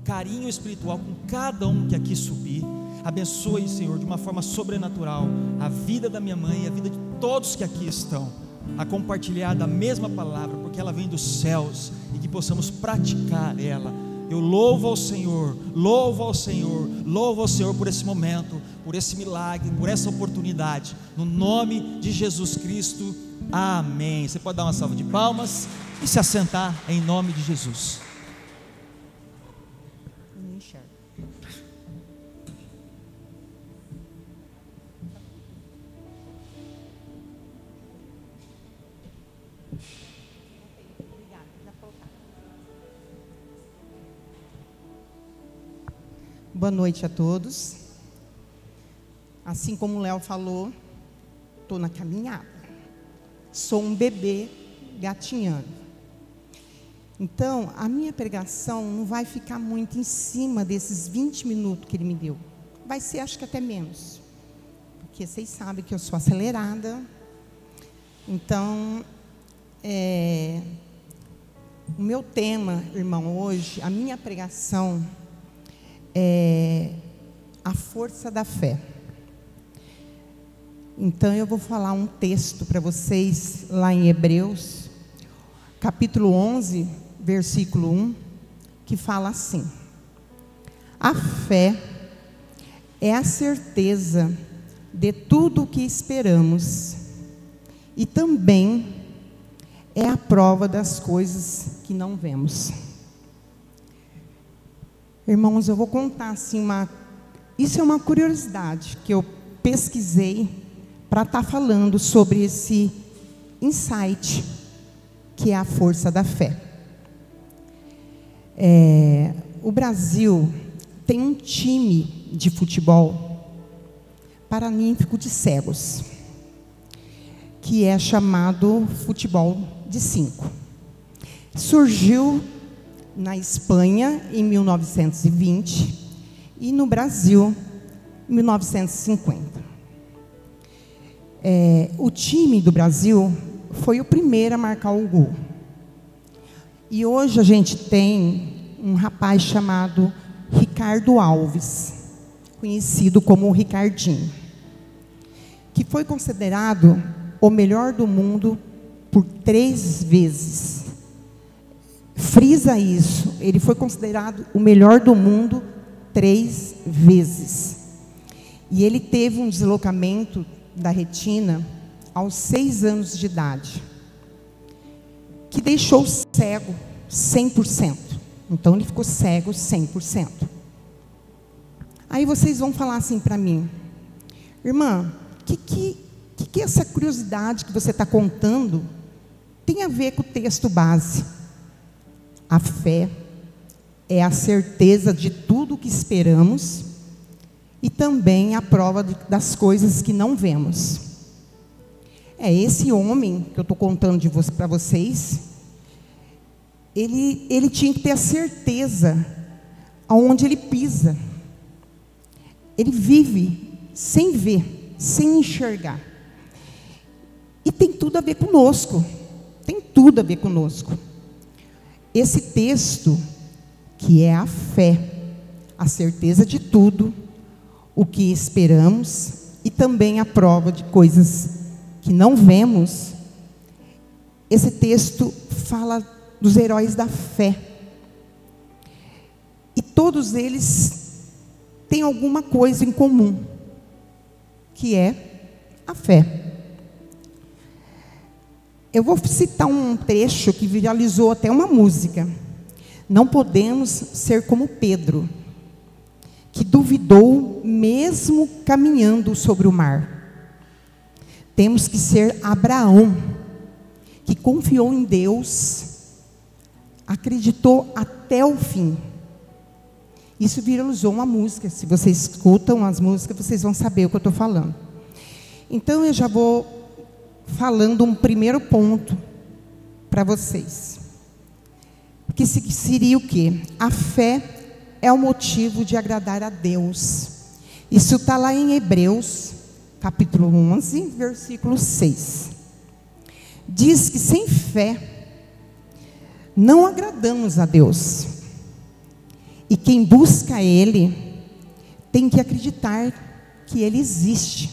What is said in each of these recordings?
carinho espiritual com cada um que aqui subir. Abençoe, Senhor, de uma forma sobrenatural a vida da minha mãe e a vida de todos que aqui estão, a compartilhar da mesma palavra, porque ela vem dos céus, e que possamos praticar ela. Eu louvo ao Senhor, louvo ao Senhor, louvo ao Senhor por esse momento, por esse milagre, por essa oportunidade, no nome de Jesus Cristo, amém. Você pode dar uma salva de palmas e se assentar em nome de Jesus. Boa noite a todos. Assim como o Léo falou, estou na caminhada. Sou um bebê gatinhando. Então, a minha pregação não vai ficar muito em cima desses 20 minutos que ele me deu. Vai ser, acho que até menos. Porque vocês sabem que eu sou acelerada. Então, o meu tema, irmão, hoje, a minha pregação é a força da fé. Então eu vou falar um texto para vocês lá em Hebreus, capítulo 11, versículo 1, que fala assim: a fé é a certeza de tudo o que esperamos e também é a prova das coisas que não vemos. Irmãos, eu vou contar assim isso é uma curiosidade que eu pesquisei para estar falando sobre esse insight que é a força da fé. O Brasil tem um time de futebol paralímpico de cegos, que é chamado futebol de 5. Surgiu na Espanha em 1920 e no Brasil em 1950. O time do Brasil foi o primeiro a marcar o gol. E hoje a gente tem um rapaz chamado Ricardo Alves, conhecido como Ricardinho, que foi considerado o melhor do mundo por 3 vezes. Frisa isso, ele foi considerado o melhor do mundo 3 vezes. E ele teve um deslocamento da retina aos 6 anos de idade, que deixou cego 100%. Então ele ficou cego 100%. Aí vocês vão falar assim para mim: irmã, que essa curiosidade que você está contando tem a ver com o texto base? A fé é a certeza de tudo o que esperamos e também a prova das coisas que não vemos. Esse homem que eu estou contando para vocês, ele tinha que ter a certeza aonde ele pisa. Ele vive sem ver, sem enxergar. E tem tudo a ver conosco. Tem tudo a ver conosco. Esse texto, que é a fé, a certeza de tudo o que esperamos e também a prova de coisas que não vemos. Esse texto fala dos heróis da fé. E todos eles têm alguma coisa em comum, que é a fé. Eu vou citar um trecho que viralizou até uma música. Não podemos ser como Pedro, que duvidou mesmo caminhando sobre o mar. Temos que ser Abraão, que confiou em Deus, acreditou até o fim. Isso viralizou uma música. Se vocês escutam as músicas, vocês vão saber o que eu estou falando. Então eu já vou falando um primeiro ponto para vocês, que seria o quê? A fé é o motivo de agradar a Deus. Isso está lá em Hebreus, capítulo 11, versículo 6. Diz que sem fé não agradamos a Deus. E quem busca Ele tem que acreditar que Ele existe.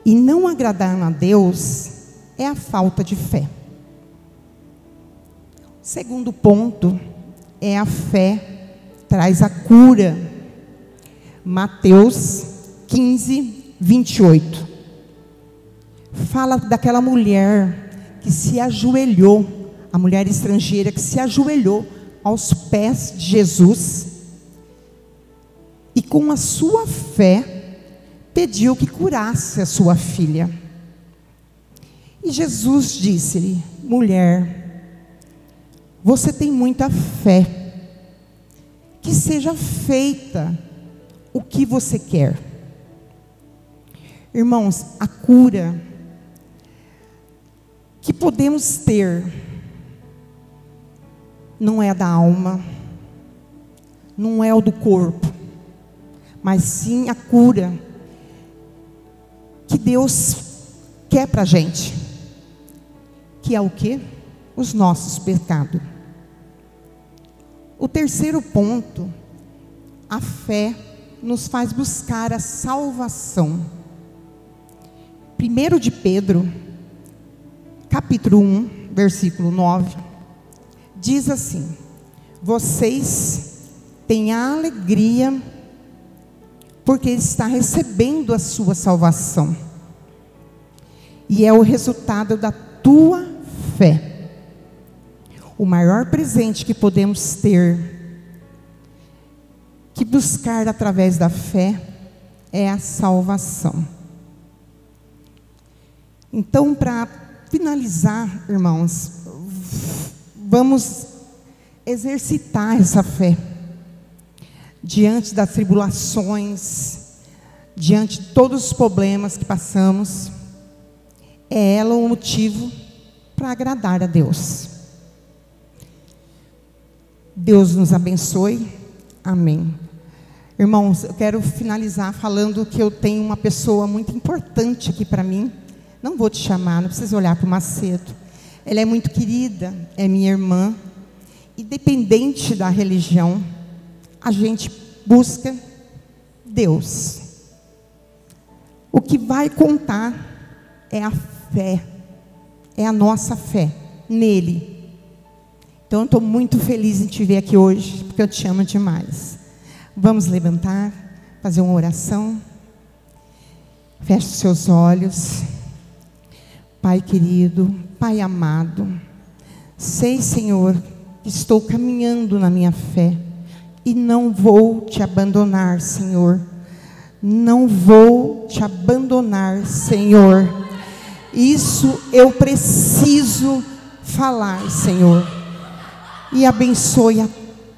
E não agradar a Deus é a falta de fé. Segundo ponto é a fé traz a cura. Mateus 15, 28. Fala daquela mulher que se ajoelhou, a mulher estrangeira que se ajoelhou aos pés de Jesus e com a sua fé pediu que curasse a sua filha. E Jesus disse-lhe: mulher, você tem muita fé, que seja feita o que você quer. Irmãos, a cura que podemos ter não é da alma, não é o do corpo, mas sim a cura que Deus quer para a gente, que é o quê? Os nossos pecados. O terceiro ponto, a fé nos faz buscar a salvação. 1 de Pedro, capítulo 1, versículo 9, diz assim: vocês têm a alegria porque está recebendo a sua salvação, e é o resultado da tua fé. O maior presente que podemos ter, que buscar através da fé, é a salvação. Então, para finalizar, irmãos, vamos exercitar essa fé diante das tribulações, diante de todos os problemas que passamos. É ela o motivo para agradar a Deus. Deus nos abençoe. Amém. Irmãos, eu quero finalizar falando que eu tenho uma pessoa muito importante aqui para mim. Não vou te chamar, não precisa olhar para o Macedo. Ela é muito querida, é minha irmã. Independente da religião, a gente busca Deus. O que vai contar é a fé, é a nossa fé nele. Então eu estou muito feliz em te ver aqui hoje, porque eu te amo demais. Vamos levantar, fazer uma oração. Feche os seus olhos. Pai querido, Pai amado, sei, Senhor, que estou caminhando na minha fé e não vou te abandonar, Senhor. Não vou te abandonar, Senhor. Isso eu preciso falar, Senhor. E abençoe a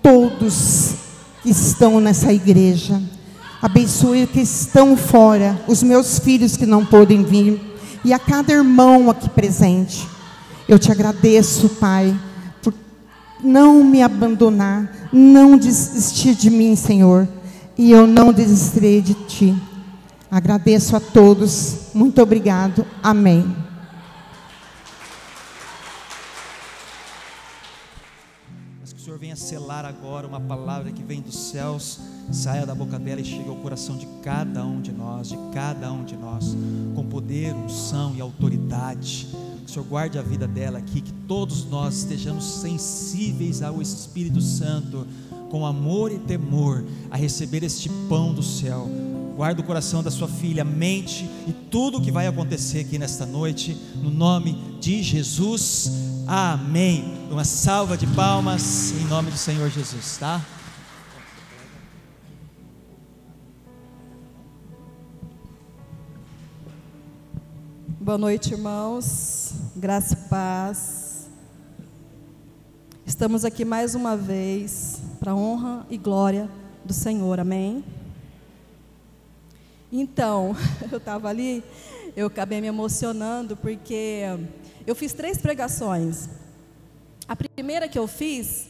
todos que estão nessa igreja. Abençoe os que estão fora, os meus filhos que não podem vir. E a cada irmão aqui presente. Eu te agradeço, Pai, por não me abandonar, não desistir de mim, Senhor. E eu não desistirei de Ti. Agradeço a todos. Muito obrigado. Amém. Mas que o Senhor venha selar agora uma palavra que vem dos céus, saia da boca dela e chegue ao coração de cada um de nós, com poder, unção e autoridade. Que o Senhor guarde a vida dela aqui, que todos nós estejamos sensíveis ao Espírito Santo, com amor e temor, a receber este pão do céu. Guarda o coração da sua filha, a mente e tudo o que vai acontecer aqui nesta noite, no nome de Jesus, amém. Uma salva de palmas em nome do Senhor Jesus, tá? Boa noite, irmãos, graça e paz. Estamos aqui mais uma vez para a honra e glória do Senhor, amém? Então, eu estava ali, eu acabei me emocionando porque eu fiz 3 pregações. A primeira que eu fiz,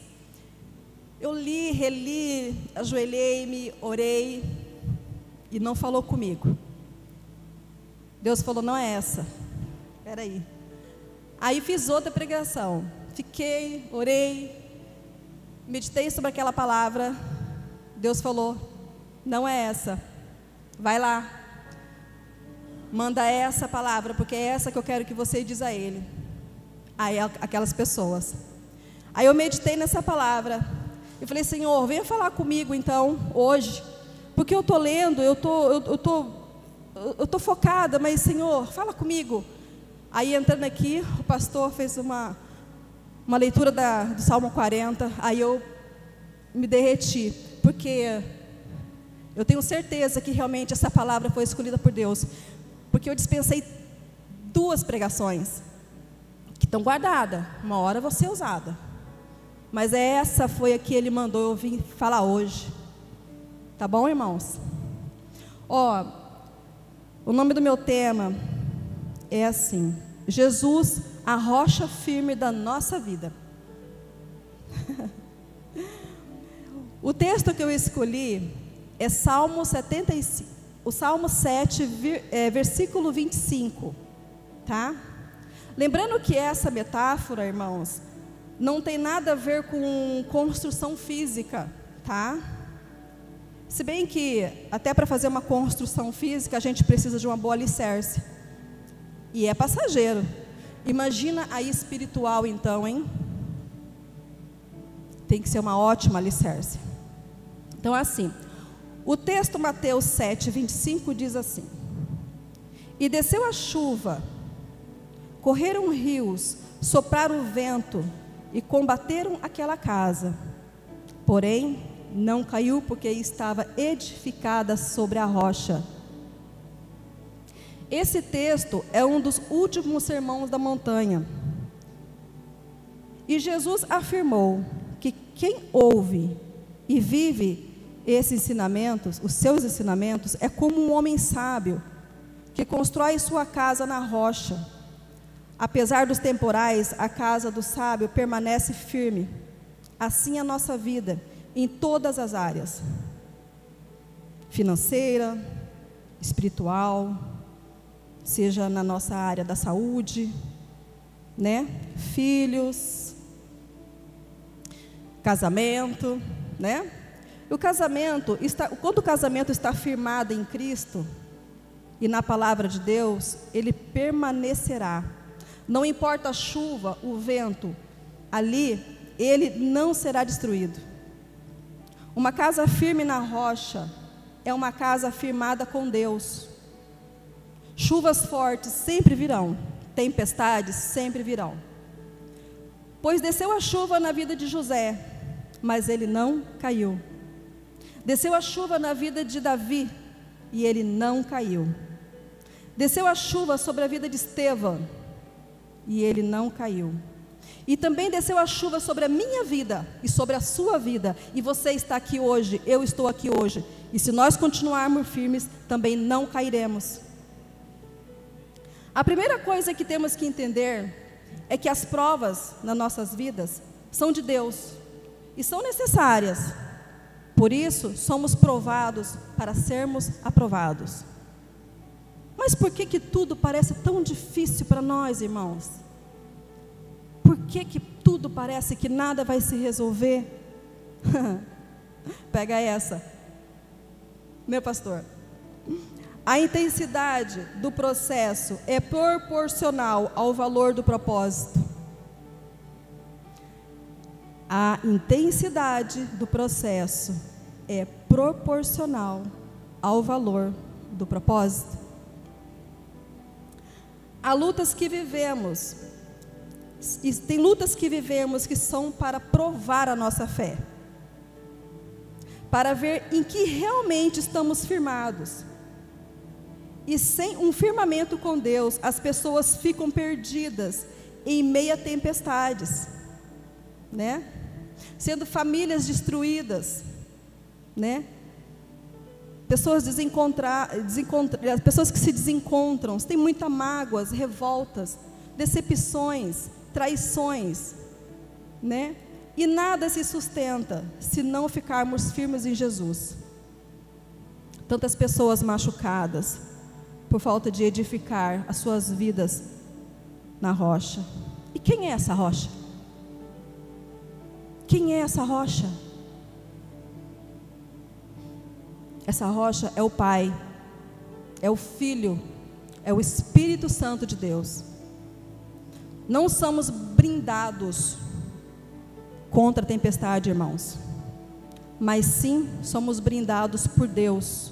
eu li, reli, ajoelhei-me, orei e não falou comigo. Deus falou, não é essa, espera aí. Aí fiz outra pregação, fiquei, orei, meditei sobre aquela palavra. Deus falou: não é essa, vai lá, manda essa palavra, porque é essa que eu quero que você diz a ele, aquelas pessoas. Aí eu meditei nessa palavra e falei: Senhor, venha falar comigo então hoje, porque eu estou lendo, eu tô focada, mas Senhor, fala comigo. Aí entrando aqui, o pastor fez uma leitura do Salmo 40, aí eu me derreti, porque eu tenho certeza que realmente essa palavra foi escolhida por Deus, porque eu dispensei 2 pregações, que estão guardadas, uma hora vão ser usada, mas essa foi a que Ele mandou eu vir falar hoje, tá bom, irmãos? Ó, o nome do meu tema é assim: Jesus, a rocha firme da nossa vida. O texto que eu escolhi é Salmo 75, o Salmo 7, versículo 25, tá? Lembrando que essa metáfora, irmãos, não tem nada a ver com construção física, tá? Se bem que até para fazer uma construção física a gente precisa de uma boa alicerce, e é passageiro. Imagina a espiritual então, hein? Tem que ser uma ótima alicerce. Então assim, o texto Mateus 7, 25 diz assim: e desceu a chuva, correram rios, sopraram o vento e combateram aquela casa, porém não caiu, porque estava edificada sobre a rocha. Esse texto é um dos últimos sermões da montanha, e Jesus afirmou que quem ouve e vive esses ensinamentos, os seus ensinamentos, é como um homem sábio que constrói sua casa na rocha. Apesar dos temporais, a casa do sábio permanece firme. Assim a nossa vida, em todas as áreas: financeira, espiritual, seja na nossa área da saúde, né? Filhos, casamento, né? O casamento quando o casamento está firmado em Cristo e na palavra de Deus, ele permanecerá. Não importa a chuva, o vento, ali ele não será destruído. Uma casa firme na rocha é uma casa firmada com Deus. Chuvas fortes sempre virão, tempestades sempre virão. Pois desceu a chuva na vida de José, mas ele não caiu. Desceu a chuva na vida de Davi, e ele não caiu. Desceu a chuva sobre a vida de Estevão, e ele não caiu. E também desceu a chuva sobre a minha vida e sobre a sua vida. E você está aqui hoje, eu estou aqui hoje. E se nós continuarmos firmes, também não cairemos. A primeira coisa que temos que entender é que as provas nas nossas vidas são de Deus e são necessárias. Por isso, somos provados para sermos aprovados. Mas por que tudo parece tão difícil para nós, irmãos? Por que tudo parece que nada vai se resolver? Pega essa, meu pastor. A intensidade do processo é proporcional ao valor do propósito. A intensidade do processo é proporcional ao valor do propósito. Há lutas que vivemos, tem lutas que vivemos que são para provar a nossa fé, para ver em que realmente estamos firmados. E sem um firmamento com Deus, as pessoas ficam perdidas em meio a tempestades, né? Sendo famílias destruídas, né? Pessoas pessoas que se desencontram, tem muitas mágoas, revoltas, decepções, traições, né? E nada se sustenta se não ficarmos firmes em Jesus. Tantas pessoas machucadas por falta de edificar as suas vidas na rocha. E quem é essa rocha? Quem é essa rocha? Essa rocha é o Pai, é o Filho, é o Espírito Santo de Deus. Não somos blindados contra a tempestade, irmãos, mas sim somos blindados por Deus.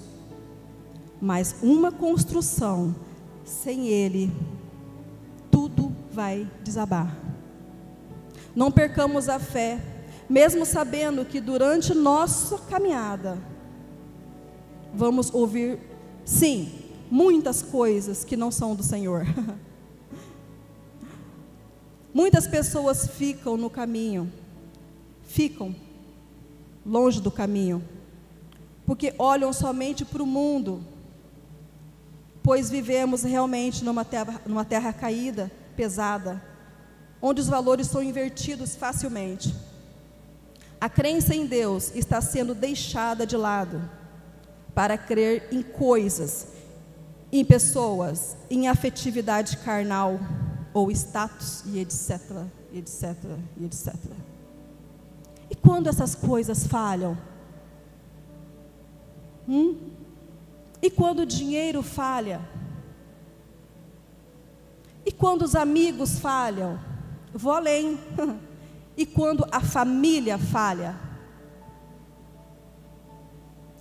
Mas uma construção, sem Ele, tudo vai desabar. Não percamos a fé, mesmo sabendo que durante nossa caminhada, vamos ouvir, sim, muitas coisas que não são do Senhor. Muitas pessoas ficam no caminho, ficam longe do caminho, porque olham somente para o mundo, pois vivemos realmente numa terra caída, pesada, onde os valores são invertidos facilmente. A crença em Deus está sendo deixada de lado para crer em coisas, em pessoas, em afetividade carnal ou status e etc, etc, etc. E quando essas coisas falham? E quando o dinheiro falha? E quando os amigos falham? Vou além. E quando a família falha?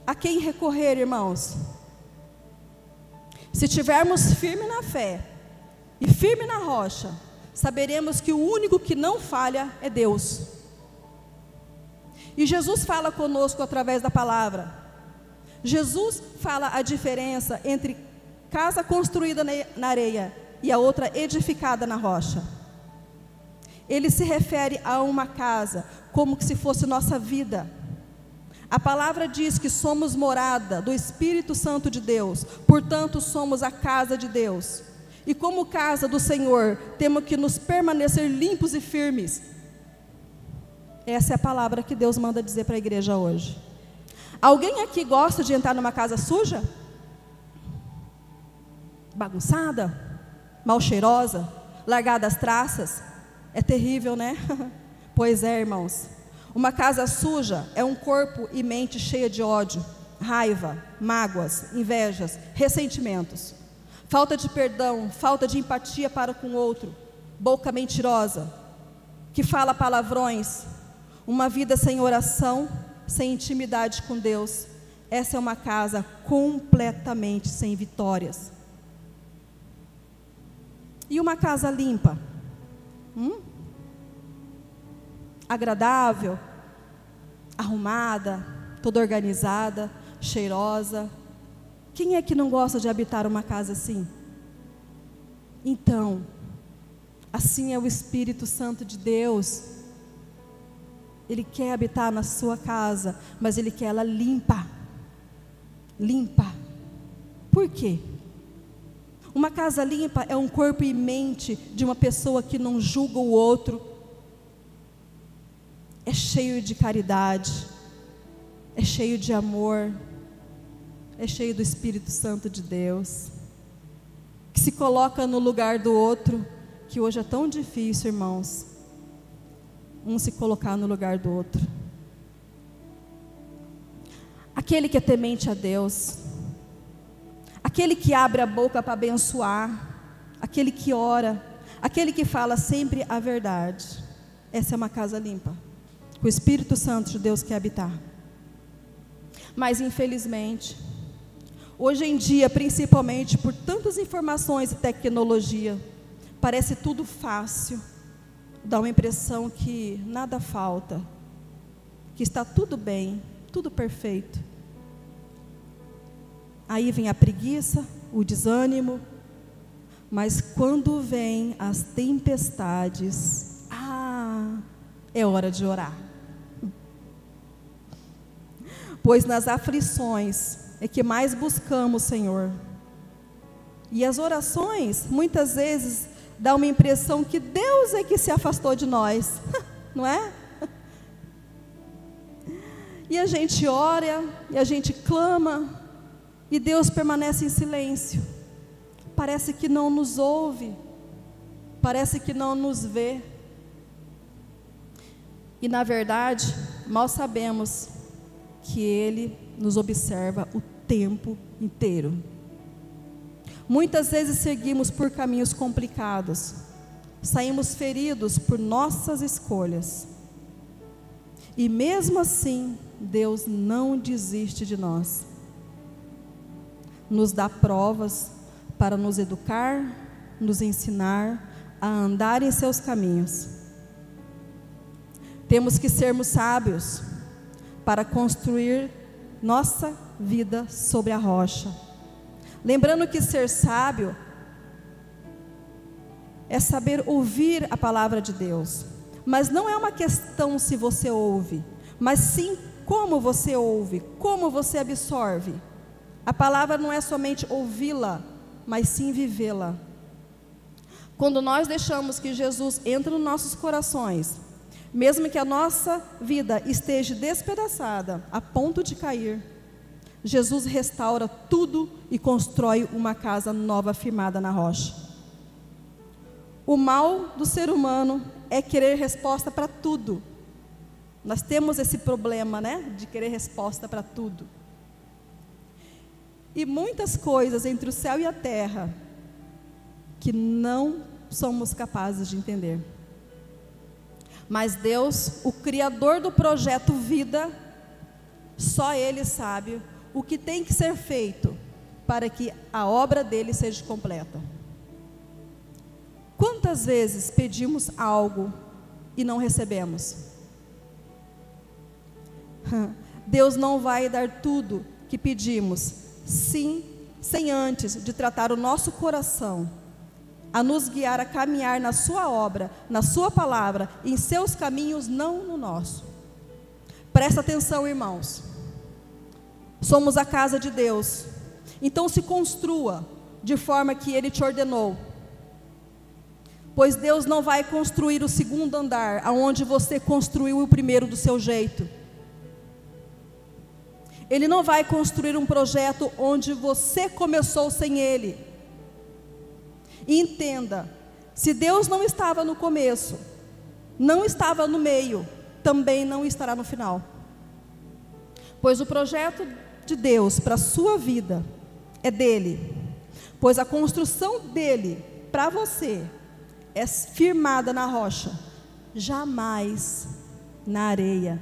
A quem recorrer, irmãos? Se estivermos firmes na fé e firme na rocha, saberemos que o único que não falha é Deus. E Jesus fala conosco através da palavra. Jesus fala a diferença entre casa construída na areia e a outra edificada na rocha. Ele se refere a uma casa como se fosse nossa vida. A palavra diz que somos morada do Espírito Santo de Deus, portanto somos a casa de Deus. E como casa do Senhor, temos que nos permanecer limpos e firmes. Essa é a palavra que Deus manda dizer para a igreja hoje. Alguém aqui gosta de entrar numa casa suja? Bagunçada? Mal cheirosa? Largada as traças? É terrível, né? Pois é, irmãos. Uma casa suja é um corpo e mente cheia de ódio, raiva, mágoas, invejas, ressentimentos, falta de perdão, falta de empatia para com o outro, boca mentirosa, que fala palavrões, uma vida sem oração, sem intimidade com Deus. Essa é uma casa completamente sem vitórias. E uma casa limpa? Agradável, arrumada, toda organizada, cheirosa. Quem é que não gosta de habitar uma casa assim? Então, assim é o Espírito Santo de Deus. Ele quer habitar na sua casa, mas Ele quer ela limpa. Limpa. Por quê? Uma casa limpa é um corpo e mente de uma pessoa que não julga o outro. É cheio de caridade, é cheio de amor, é cheio do Espírito Santo de Deus, que se coloca no lugar do outro, que hoje é tão difícil, irmãos, um se colocar no lugar do outro. Aquele que é temente a Deus, aquele que abre a boca para abençoar, aquele que ora, aquele que fala sempre a verdade. Essa é uma casa limpa, que o Espírito Santo de Deus quer habitar. Mas infelizmente, hoje em dia, principalmente por tantas informações e tecnologia, parece tudo fácil, dá uma impressão que nada falta, que está tudo bem, tudo perfeito. Aí vem a preguiça, o desânimo, mas quando vem as tempestades, é hora de orar. Pois nas aflições é que mais buscamos o Senhor. E as orações, muitas vezes, dá uma impressão que Deus é que se afastou de nós, não é? E a gente ora, e a gente clama, e Deus permanece em silêncio. Parece que não nos ouve, parece que não nos vê. E na verdade, mal sabemos que Ele nos observa o tempo inteiro. Muitas vezes seguimos por caminhos complicados, saímos feridos por nossas escolhas. E mesmo assim, Deus não desiste de nós. Nos dá provas para nos educar, nos ensinar a andar em seus caminhos. Temos que sermos sábios para construir nossa vida sobre a rocha. Lembrando que ser sábio é saber ouvir a palavra de Deus. Mas não é uma questão se você ouve, mas sim como você ouve, como você absorve. A palavra não é somente ouvi-la, mas sim vivê-la. Quando nós deixamos que Jesus entre nos nossos corações, mesmo que a nossa vida esteja despedaçada, a ponto de cair, Jesus restaura tudo e constrói uma casa nova firmada na rocha. O mal do ser humano é querer resposta para tudo. Nós temos esse problema, né, de querer resposta para tudo. E muitas coisas entre o céu e a terra que não somos capazes de entender. Mas Deus, o Criador do projeto Vida, só Ele sabe o que tem que ser feito para que a obra dele seja completa. Quantas vezes pedimos algo e não recebemos? Deus não vai dar tudo que pedimos, sim, sem antes de tratar o nosso coração, a nos guiar a caminhar na sua obra, na sua palavra, em seus caminhos, não no nosso. Presta atenção, irmãos. Somos a casa de Deus, então se construa de forma que Ele te ordenou. Pois Deus não vai construir o segundo andar, aonde você construiu o primeiro do seu jeito. Ele não vai construir um projeto onde você começou sem Ele. E entenda, se Deus não estava no começo, não estava no meio, também não estará no final. Pois o projeto de Deus para a sua vida é dele. Pois a construção dele para você é firmada na rocha, jamais na areia.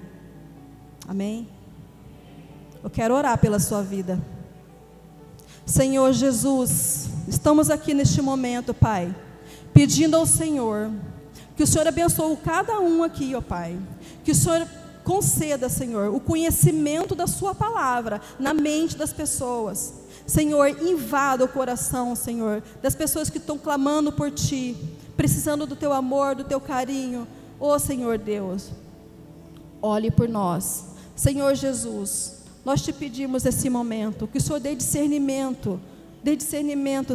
Amém? Eu quero orar pela sua vida. Senhor Jesus, estamos aqui neste momento, Pai, pedindo ao Senhor que o Senhor abençoe cada um aqui, ó Pai, que o Senhor conceda, Senhor, o conhecimento da sua palavra na mente das pessoas. Senhor, invada o coração, Senhor, das pessoas que estão clamando por Ti, precisando do Teu amor, do Teu carinho. Ó Senhor Deus, olhe por nós. Senhor Jesus, nós Te pedimos nesse momento que o Senhor dê discernimento,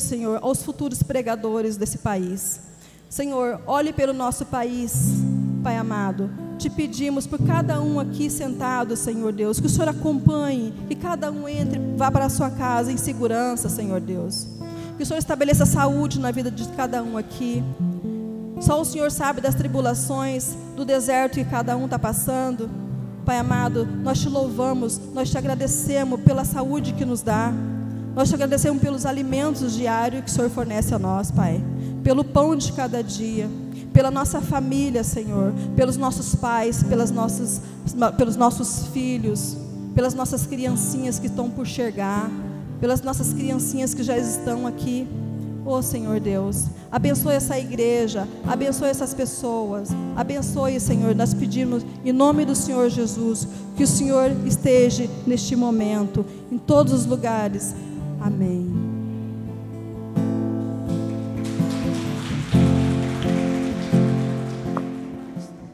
Senhor, aos futuros pregadores desse país. Senhor, olhe pelo nosso país, Pai amado. Te pedimos por cada um aqui sentado, Senhor Deus, que o Senhor acompanhe, que cada um entre, vá para a sua casa em segurança, Senhor Deus. Que o Senhor estabeleça saúde na vida de cada um aqui. Só o Senhor sabe das tribulações, do deserto que cada um está passando. Pai amado, nós Te louvamos, nós Te agradecemos pela saúde que nos dá. Nós Te agradecemos pelos alimentos diários que o Senhor fornece a nós, Pai. Pelo pão de cada dia, pela nossa família, Senhor, pelos nossos pais, pelos nossos filhos, pelas nossas criancinhas que estão por chegar, pelas nossas criancinhas que já estão aqui. Oh Senhor Deus, abençoe essa igreja, abençoe essas pessoas, abençoe, Senhor. Nós pedimos em nome do Senhor Jesus, que o Senhor esteja neste momento, em todos os lugares. Amém.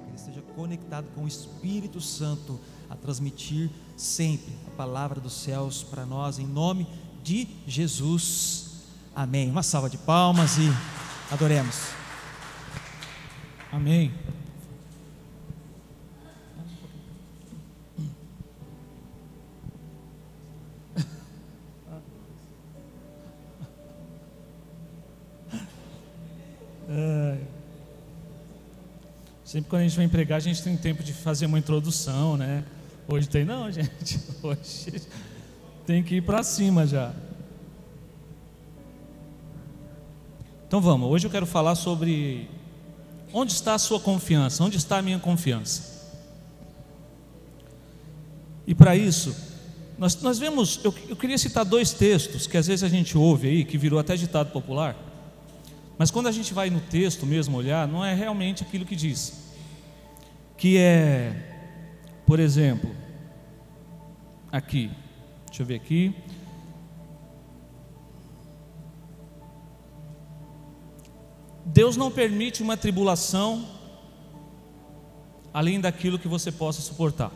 Ele esteja conectado com o Espírito Santo a transmitir sempre a palavra dos céus para nós, em nome de Jesus. Amém. Uma salva de palmas e adoremos. Amém. Sempre quando a gente vem pregar, a gente tem tempo de fazer uma introdução, né? Hoje tem, não, gente. Hoje tem que ir para cima já. Então vamos, hoje eu quero falar sobre onde está a sua confiança, onde está a minha confiança. E para isso, nós vemos, eu queria citar 2 textos que às vezes a gente ouve aí, que virou até ditado popular, mas quando a gente vai no texto mesmo olhar, não é realmente aquilo que diz. Que é, por exemplo, aqui, deixa eu ver aqui. Deus não permite uma tribulação além daquilo que você possa suportar.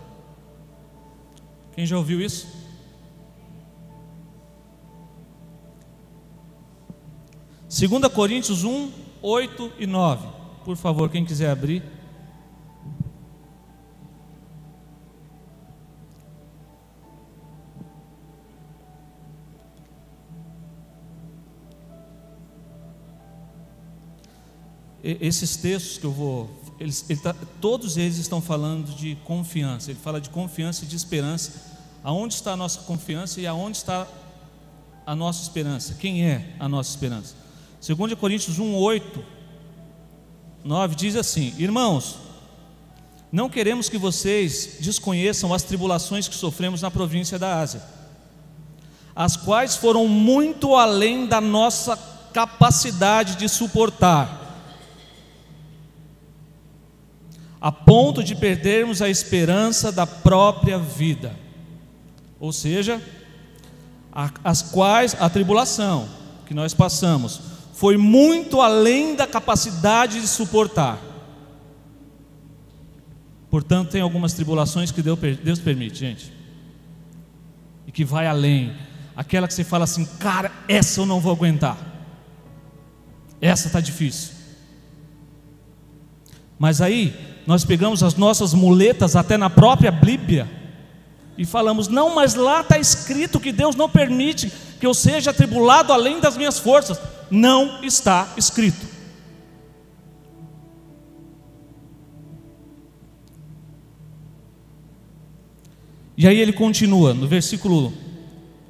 Quem já ouviu isso? Segunda Coríntios 1, 8 e 9. Por favor, quem quiser abrir. Esses textos que eu vou, todos eles estão falando de confiança. Ele fala de confiança e de esperança. Aonde está a nossa confiança e aonde está a nossa esperança? Quem é a nossa esperança? 2 Coríntios 1, 8, 9 diz assim: irmãos, não queremos que vocês desconheçam as tribulações que sofremos na província da Ásia, as quais foram muito além da nossa capacidade de suportar, a ponto de perdermos a esperança da própria vida. Ou seja, as quais a tribulação que nós passamos foi muito além da capacidade de suportar. Portanto, tem algumas tribulações que Deus permite, gente, e que vai além. Aquela que você fala assim, cara, essa eu não vou aguentar, essa está difícil. Mas aí nós pegamos as nossas muletas até na própria Bíblia e falamos, não, mas lá está escrito que Deus não permite que eu seja atribulado além das minhas forças. Não está escrito. E aí ele continua, no versículo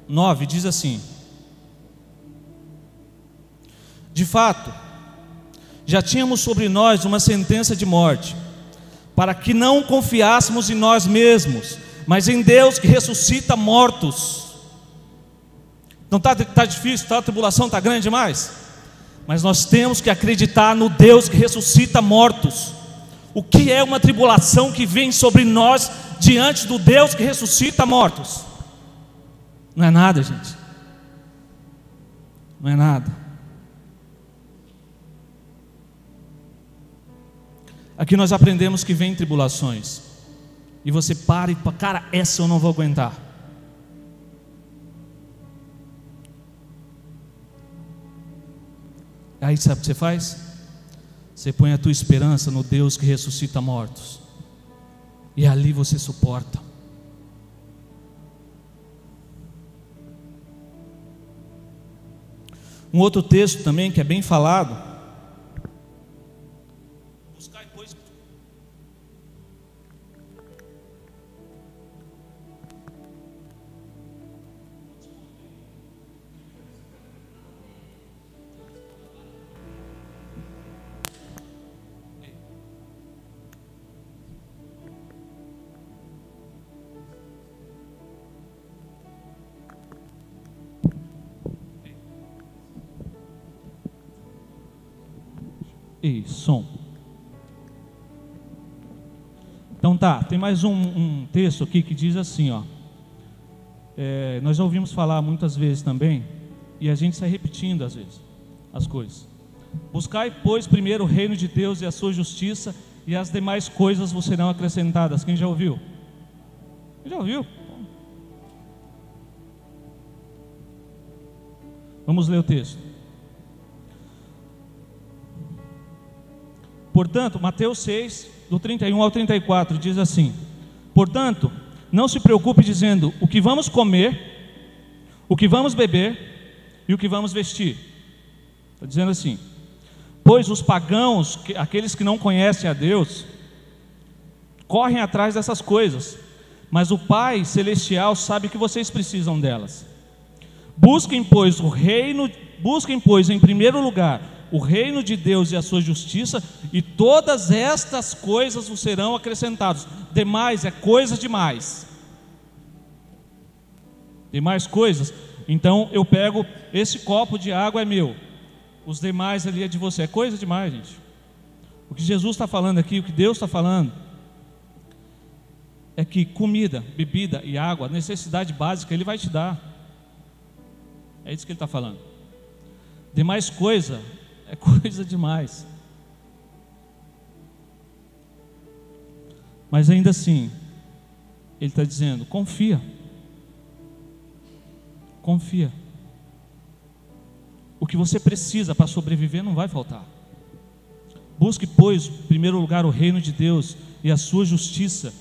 9, diz assim: de fato, já tínhamos sobre nós uma sentença de morte, para que não confiássemos em nós mesmos, mas em Deus que ressuscita mortos. Não está difícil, a tribulação está grande demais, mas nós temos que acreditar no Deus que ressuscita mortos. O que é uma tribulação que vem sobre nós diante do Deus que ressuscita mortos? Não é nada, gente. Não é nada. Aqui nós aprendemos que vem tribulações, e você para e fala, cara, essa eu não vou aguentar. Aí sabe o que você faz? Você põe a tua esperança no Deus que ressuscita mortos, e ali você suporta. Um outro texto também que é bem falado: buscai, pois, som. Então tá, tem mais um texto aqui que diz assim, ó. Nós já ouvimos falar muitas vezes também, e a gente sai repetindo às vezes as coisas. Buscai, pois, primeiro o reino de Deus e a sua justiça, e as demais coisas vos serão acrescentadas. Quem já ouviu? Já ouviu? Vamos ler o texto. Portanto, Mateus 6, do 31 ao 34, diz assim: portanto, não se preocupe dizendo o que vamos comer, o que vamos beber e o que vamos vestir. Está dizendo assim: pois os pagãos, aqueles que não conhecem a Deus, correm atrás dessas coisas, mas o Pai Celestial sabe que vocês precisam delas. Busquem, pois, em primeiro lugar o reino de Deus e a sua justiça, e todas estas coisas vos serão acrescentadas. Demais é coisa demais. Demais coisas. Então eu pego, esse copo de água é meu, os demais ali é de você. É coisa demais, gente. O que Jesus está falando aqui, o que Deus está falando, é que comida, bebida e água, necessidade básica, Ele vai te dar. É isso que Ele está falando. Demais coisa, é coisa demais. Mas ainda assim, Ele está dizendo, confia. Confia. O que você precisa para sobreviver não vai faltar. Busque, pois, em primeiro lugar o reino de Deus e a sua justiça,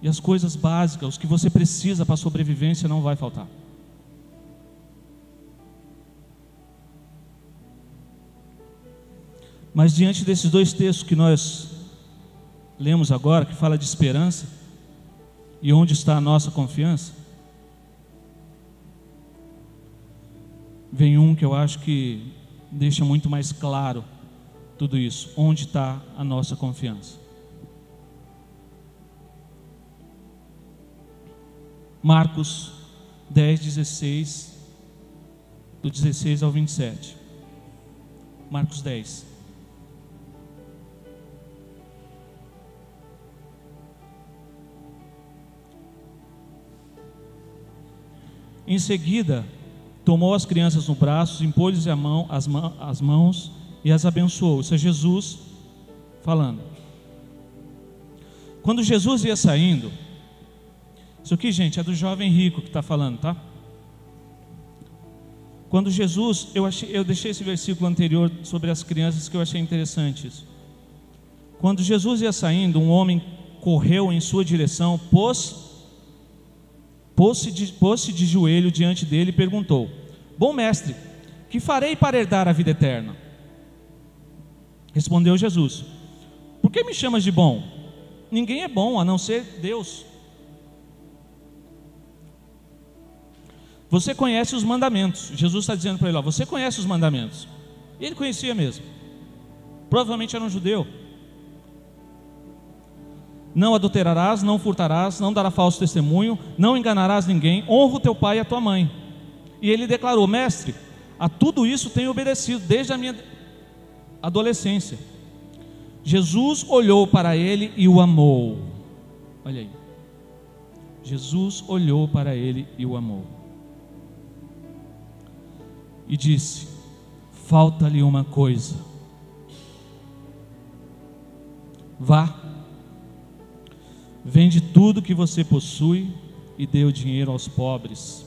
e as coisas básicas, o que você precisa para a sobrevivência não vai faltar. Mas diante desses dois textos que nós lemos agora, que fala de esperança e onde está a nossa confiança, vem um que eu acho que deixa muito mais claro tudo isso. Onde está a nossa confiança? Marcos 10, 16, do 16 ao 27. Marcos 10. Em seguida, tomou as crianças no braço, impôs-lhes as mãos e as abençoou. Isso é Jesus falando. Quando Jesus ia saindo, isso aqui, gente, é do jovem rico que está falando, tá? Quando Jesus, eu deixei esse versículo anterior sobre as crianças que eu achei interessante isso. Quando Jesus ia saindo, um homem correu em sua direção, pôs-se de joelho diante dele e perguntou: bom mestre, que farei para herdar a vida eterna? Respondeu Jesus: por que me chamas de bom? Ninguém é bom a não ser Deus. Você conhece os mandamentos. Jesus está dizendo para ele: você conhece os mandamentos. E ele conhecia mesmo. Provavelmente era um judeu. Não adulterarás, não furtarás, não darás falso testemunho, não enganarás ninguém, honra o teu pai e a tua mãe. E ele declarou: mestre, a tudo isso tenho obedecido desde a minha adolescência. Jesus olhou para ele e o amou. Olha aí. Jesus olhou para ele e o amou. E disse: falta-lhe uma coisa. Vá, vende tudo que você possui e dê o dinheiro aos pobres,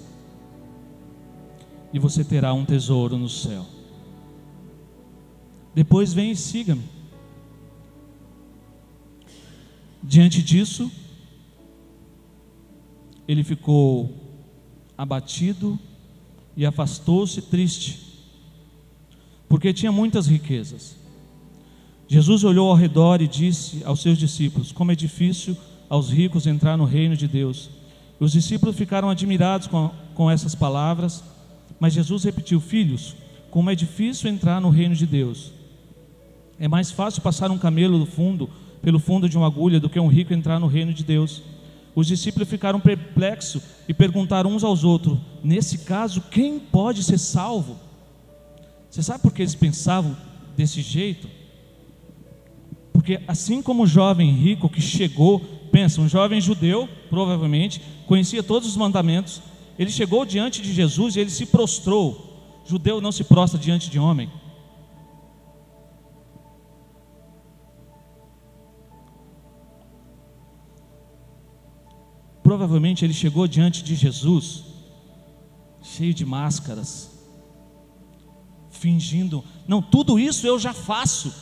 e você terá um tesouro no céu. Depois vem e siga-me. Diante disso, ele ficou abatido e afastou-se triste, porque tinha muitas riquezas. Jesus olhou ao redor e disse aos seus discípulos: como é difícil aos ricos entrar no reino de Deus. E os discípulos ficaram admirados com essas palavras, mas Jesus repetiu: filhos, como é difícil entrar no reino de Deus. É mais fácil passar um camelo pelo fundo de uma agulha do que um rico entrar no reino de Deus. Os discípulos ficaram perplexos e perguntaram uns aos outros: nesse caso, quem pode ser salvo? Você sabe por que eles pensavam desse jeito? Porque assim como o jovem rico que chegou, pensa, um jovem judeu, provavelmente, conhecia todos os mandamentos, ele chegou diante de Jesus e ele se prostrou. Judeu não se prostra diante de homem. Provavelmente ele chegou diante de Jesus, cheio de máscaras, fingindo: não, tudo isso eu já faço,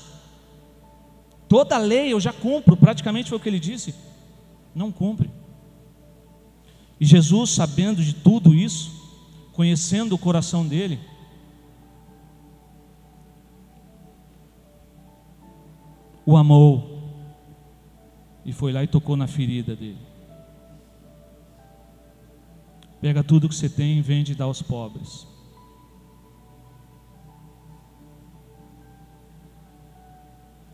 toda a lei eu já cumpro. Praticamente foi o que ele disse. Não cumpre. E Jesus, sabendo de tudo isso, conhecendo o coração dele, o amou e foi lá e tocou na ferida dele. Pega tudo que você tem e vende e dá aos pobres.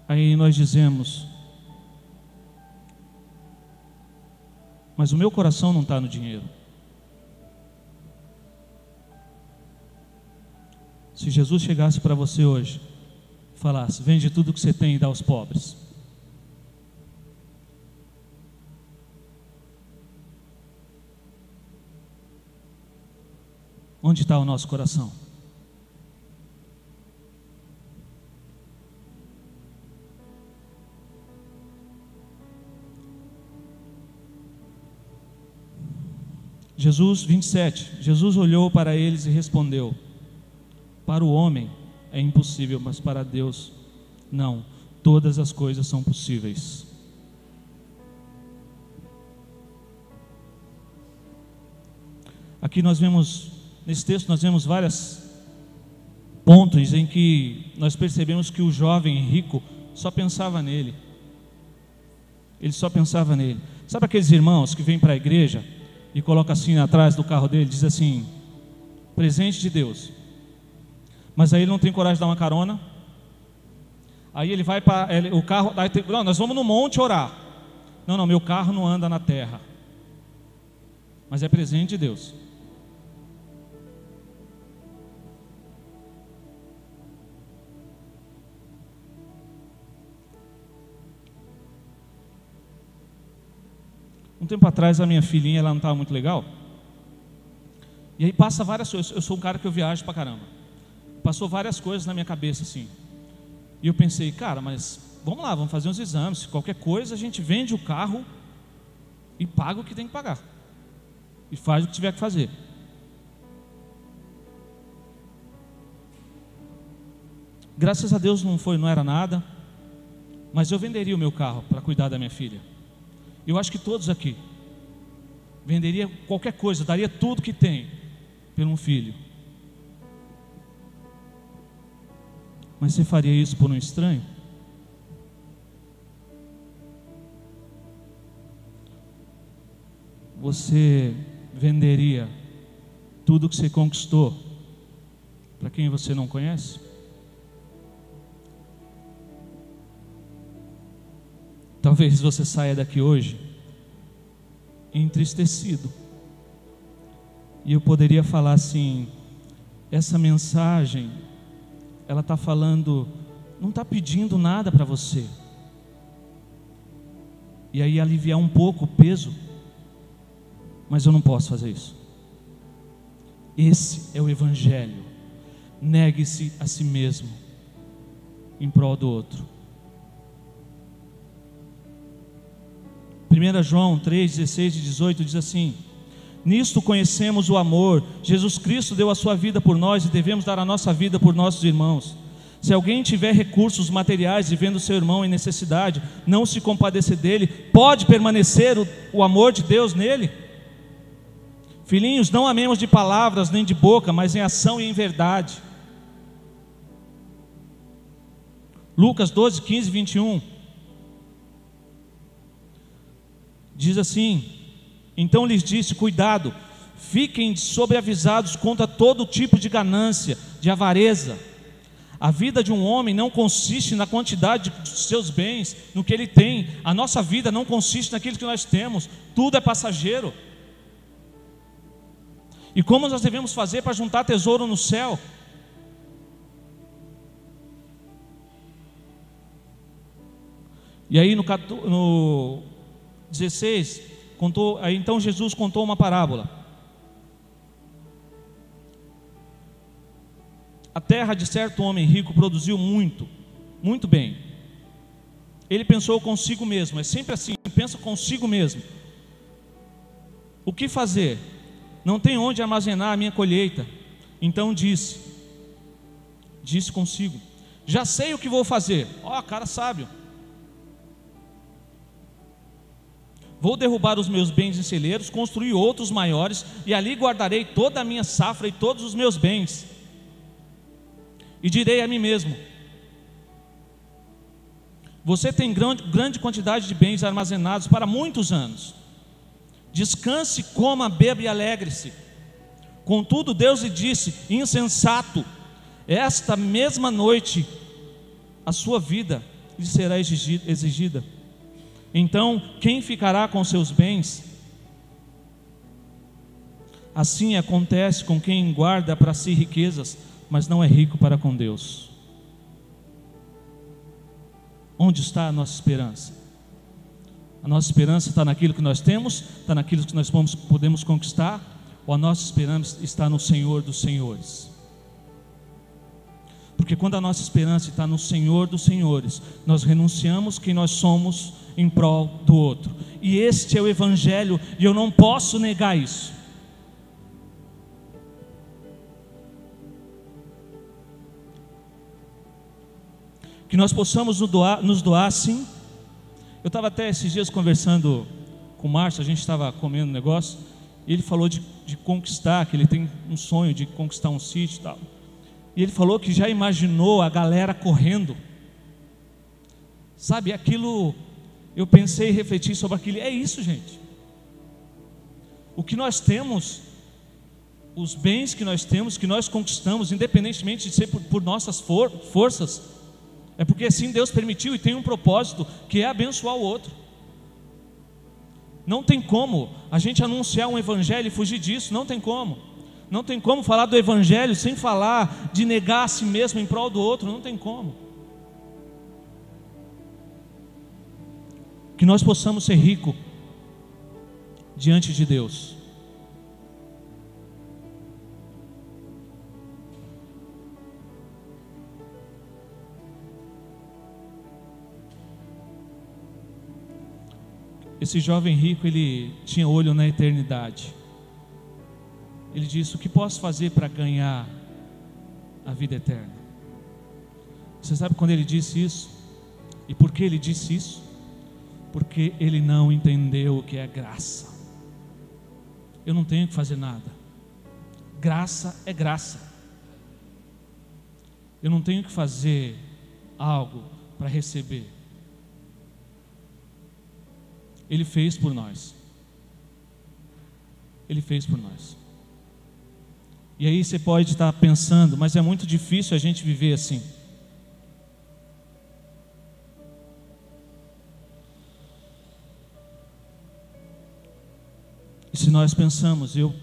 Aí nós dizemos: mas o meu coração não está no dinheiro. Se Jesus chegasse para você hoje, falasse: vende tudo que você tem e dá aos pobres, onde está o nosso coração? Jesus 27, Jesus olhou para eles e respondeu: para o homem é impossível, mas para Deus não, todas as coisas são possíveis. Aqui nós vemos, nesse texto nós vemos vários pontos em que nós percebemos que o jovem rico só pensava nele. Ele só pensava nele. Sabe aqueles irmãos que vêm para a igreja e colocam assim atrás do carro dele, diz assim: presente de Deus. Mas aí ele não tem coragem de dar uma carona. Aí ele vai para o carro, não, nós vamos no monte orar. Não, meu carro não anda na terra. Mas é presente de Deus. Um tempo atrás a minha filhinha, ela não estava muito legal. E aí passa várias coisas. Eu sou um cara que eu viajo pra caramba. Passou várias coisas na minha cabeça assim. E eu pensei: cara, mas vamos lá, vamos fazer uns exames. Se qualquer coisa a gente vende o carro e paga o que tem que pagar. E faz o que tiver que fazer. Graças a Deus não era nada. Mas eu venderia o meu carro para cuidar da minha filha. Eu acho que todos aqui venderia qualquer coisa, daria tudo que tem por um filho. Mas você faria isso por um estranho? Você venderia tudo que você conquistou para quem você não conhece? Talvez você saia daqui hoje entristecido. E eu poderia falar assim: essa mensagem, ela está falando, não está pedindo nada para você. E aí aliviar um pouco o peso. Mas eu não posso fazer isso. Esse é o Evangelho. Negue-se a si mesmo em prol do outro. 1 João 3, 16 e 18 diz assim: nisto conhecemos o amor. Jesus Cristo deu a sua vida por nós e devemos dar a nossa vida por nossos irmãos. Se alguém tiver recursos materiais e vendo seu irmão em necessidade, não se compadecer dele, pode permanecer o amor de Deus nele? Filhinhos, não amemos de palavras nem de boca, mas em ação e em verdade. Lucas 12, 15 e 21 diz assim: então lhes disse: cuidado, fiquem sobreavisados contra todo tipo de ganância, de avareza. A vida de um homem não consiste na quantidade dos seus bens, no que ele tem. A nossa vida não consiste naquilo que nós temos. Tudo é passageiro. E como nós devemos fazer para juntar tesouro no céu? E aí no 16, então Jesus contou uma parábola. A terra de certo homem rico produziu muito, muito bem. Ele pensou consigo mesmo, é sempre assim, pensa consigo mesmo: o que fazer? Não tem onde armazenar a minha colheita. Então disse consigo: já sei o que vou fazer. Ó, cara sábio. Vou derrubar os meus bens em celeiros, construir outros maiores, e ali guardarei toda a minha safra e todos os meus bens. E direi a mim mesmo: Você tem grande quantidade de bens armazenados para muitos anos. Descanse, coma, beba e alegre-se. Contudo, Deus lhe disse: insensato, esta mesma noite a sua vida lhe será exigida. Então, quem ficará com seus bens? Assim acontece com quem guarda para si riquezas, mas não é rico para com Deus. Onde está a nossa esperança? A nossa esperança está naquilo que nós temos, está naquilo que nós podemos conquistar, ou a nossa esperança está no Senhor dos Senhores? Porque quando a nossa esperança está no Senhor dos Senhores, nós renunciamos quem nós somos em prol do outro. E este é o Evangelho, e eu não posso negar isso. Que nós possamos nos doar sim. Eu estava até esses dias conversando com o Márcio, a gente estava comendo um negócio, e ele falou de conquistar, que ele tem um sonho de conquistar um sítio e tal. E ele falou que já imaginou a galera correndo. Sabe, aquilo, eu pensei e refleti sobre aquilo. É isso, gente. O que nós temos, os bens que nós temos, que nós conquistamos, independentemente de ser por nossas forças, é porque assim Deus permitiu e tem um propósito, que é abençoar o outro. Não tem como a gente anunciar um evangelho e fugir disso, não tem como. Não tem como falar do evangelho sem falar de negar a si mesmo em prol do outro, não tem como. Que nós possamos ser ricos diante de Deus. Esse jovem rico, ele tinha olho na eternidade. Ele disse: o que posso fazer para ganhar a vida eterna? Você sabe quando ele disse isso? E por que ele disse isso? Porque ele não entendeu o que é graça. Eu não tenho que fazer nada. Graça é graça. Eu não tenho que fazer algo para receber. Ele fez por nós. Ele fez por nós. E aí você pode estar pensando, mas é muito difícil a gente viver assim. E se nós pensamos, eu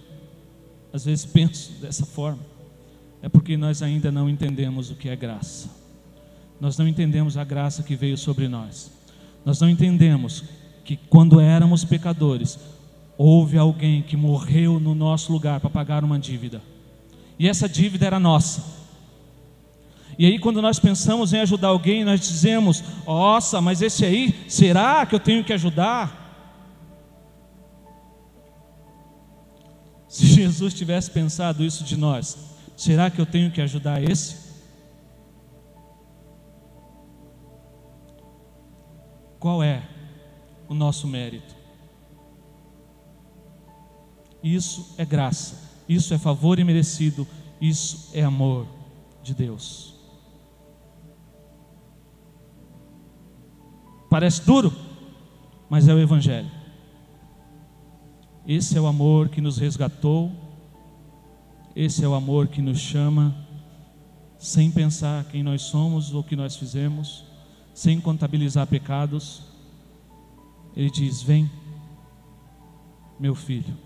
às vezes penso dessa forma, é porque nós ainda não entendemos o que é graça. Nós não entendemos a graça que veio sobre nós. Nós não entendemos que quando éramos pecadores, houve alguém que morreu no nosso lugar para pagar uma dívida. E essa dívida era nossa. E aí quando nós pensamos em ajudar alguém, nós dizemos: nossa, mas esse aí, será que eu tenho que ajudar? Se Jesus tivesse pensado isso de nós, será que eu tenho que ajudar esse? Qual é o nosso mérito? Isso é graça, isso é favor imerecido, isso é amor de Deus. Parece duro, mas é o Evangelho. Esse é o amor que nos resgatou, esse é o amor que nos chama, sem pensar quem nós somos ou o que nós fizemos, sem contabilizar pecados. Ele diz: vem, meu filho.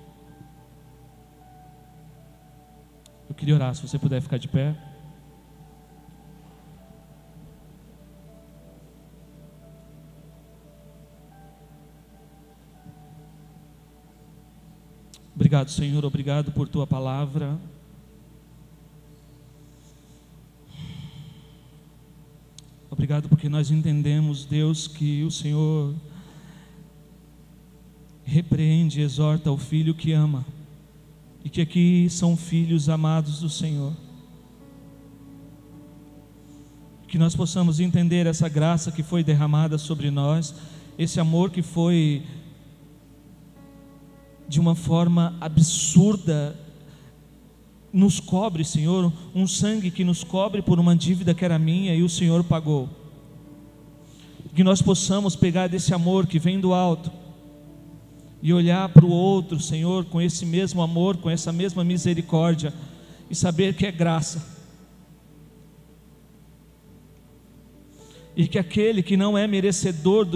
Eu queria orar, se você puder ficar de pé. Obrigado, Senhor, obrigado por Tua palavra. Obrigado porque nós entendemos, Deus, que o Senhor repreende e exorta o filho que ama, e que aqui são filhos amados do Senhor. Que nós possamos entender essa graça que foi derramada sobre nós, esse amor que foi de uma forma absurda, nos cobre, Senhor, um sangue que nos cobre por uma dívida que era minha e o Senhor pagou. que nós possamos pegar desse amor que vem do alto e olhar para o outro, Senhor, com esse mesmo amor, com essa mesma misericórdia, e saber que é graça, e que aquele que não é merecedor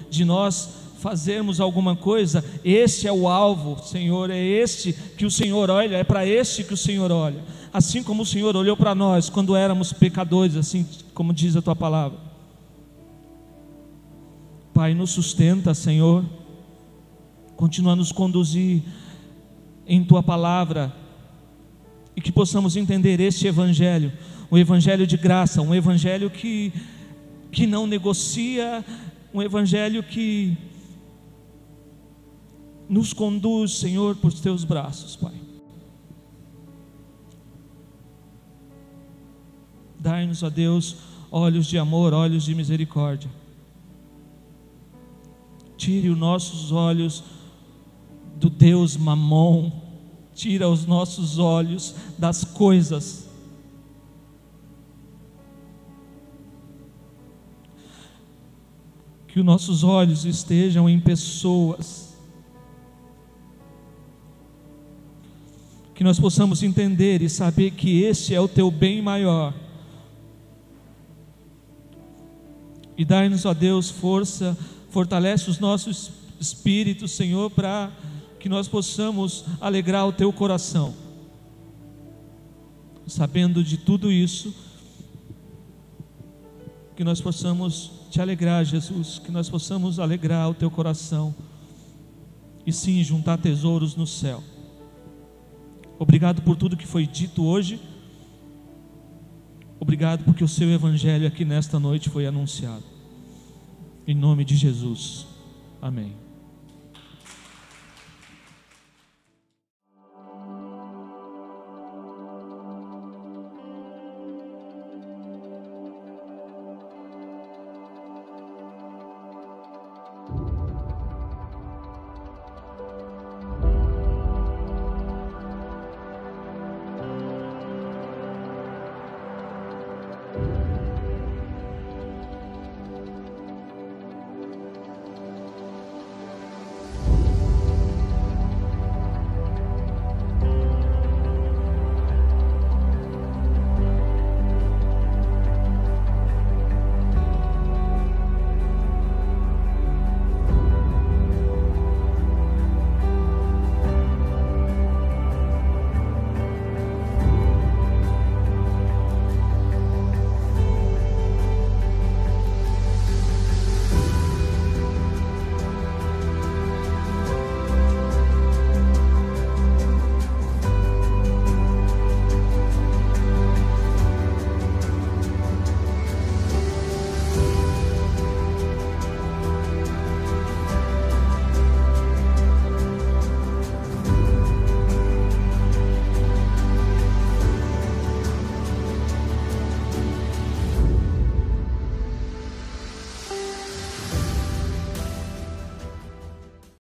de nós fazermos alguma coisa, este é o alvo, Senhor, é este que o Senhor olha, é para este que o Senhor olha, assim como o Senhor olhou para nós quando éramos pecadores, assim como diz a Tua palavra. Pai, nos sustenta, Senhor, continua a nos conduzir em Tua palavra, e que possamos entender este Evangelho, um Evangelho de graça, um Evangelho que não negocia, um Evangelho que nos conduz, Senhor, por Teus braços, Pai. Dai-nos, ó Deus, olhos de amor, olhos de misericórdia. Tire os nossos olhos do Deus Mamon, tira os nossos olhos das coisas. Que os nossos olhos estejam em pessoas, que nós possamos entender e saber que esse é o Teu bem maior. E dai-nos, ó Deus, força, fortalece os nossos espíritos, Senhor, para que nós possamos alegrar o Teu coração, sabendo de tudo isso, que nós possamos Te alegrar, Jesus, que nós possamos alegrar o Teu coração, e sim, juntar tesouros no céu. Obrigado por tudo que foi dito hoje, obrigado porque o Seu Evangelho aqui nesta noite foi anunciado, em nome de Jesus, amém.